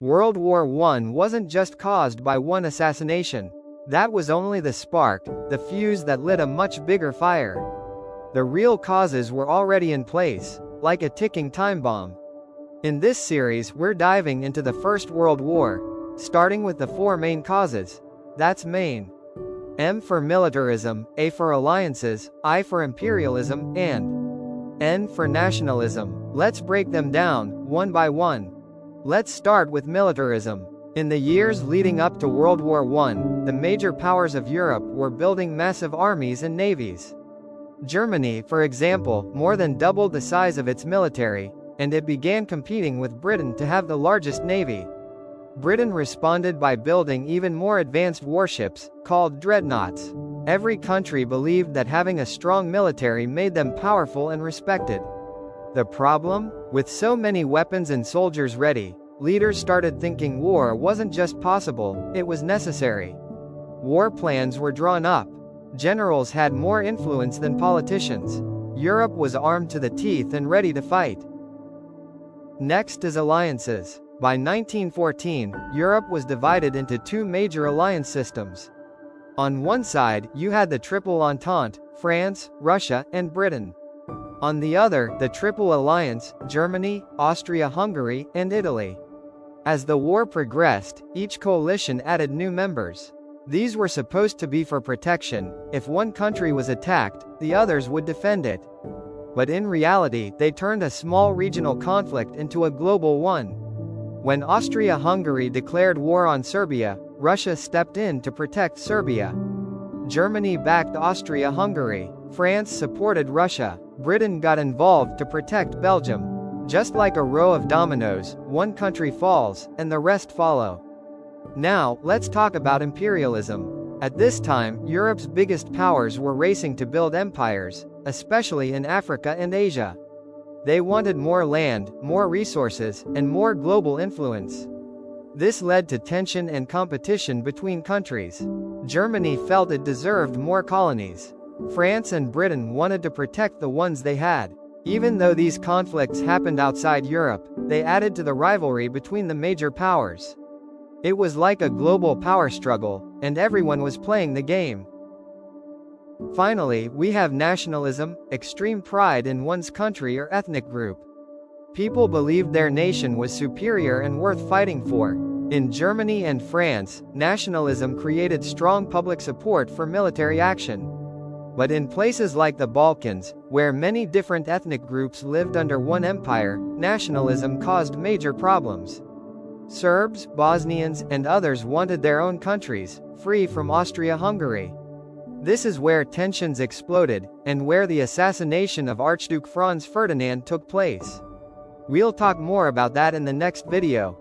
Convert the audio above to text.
World War I wasn't just caused by one assassination. That was only the spark, the fuse that lit a much bigger fire. The real causes were already in place, like a ticking time bomb. In this series, we're diving into the First World War, starting with the four main causes. That's main. M for militarism, A for alliances, I for imperialism, and N for nationalism. Let's break them down, one by one. Let's start with militarism. In the years leading up to World War I, the major powers of Europe were building massive armies and navies. Germany, for example, more than doubled the size of its military, and it began competing with Britain to have the largest navy. Britain responded by building even more advanced warships, called dreadnoughts. Every country believed that having a strong military made them powerful and respected. The problem? With so many weapons and soldiers ready, leaders started thinking war wasn't just possible, it was necessary. War plans were drawn up. Generals had more influence than politicians. Europe was armed to the teeth and ready to fight. Next is alliances. By 1914, Europe was divided into two major alliance systems. On one side, you had the Triple Entente, France, Russia, and Britain. On the other, the Triple Alliance, Germany, Austria-Hungary, and Italy. As the war progressed, each coalition added new members. These were supposed to be for protection. If one country was attacked, the others would defend it. But in reality, they turned a small regional conflict into a global one. When Austria-Hungary declared war on Serbia, Russia stepped in to protect Serbia. Germany backed Austria-Hungary. France supported Russia. Britain got involved to protect Belgium. Just like a row of dominoes, one country falls, and the rest follow. Now, let's talk about imperialism. At this time, Europe's biggest powers were racing to build empires, especially in Africa and Asia. They wanted more land, more resources, and more global influence. This led to tension and competition between countries. Germany felt it deserved more colonies. France and Britain wanted to protect the ones they had. Even though these conflicts happened outside Europe, they added to the rivalry between the major powers. It was like a global power struggle, and everyone was playing the game. Finally, we have nationalism, extreme pride in one's country or ethnic group. People believed their nation was superior and worth fighting for. In Germany and France, nationalism created strong public support for military action. But in places like the Balkans, where many different ethnic groups lived under one empire, nationalism caused major problems. Serbs, Bosnians, and others wanted their own countries, free from Austria-Hungary. This is where tensions exploded, and where the assassination of Archduke Franz Ferdinand took place. We'll talk more about that in the next video.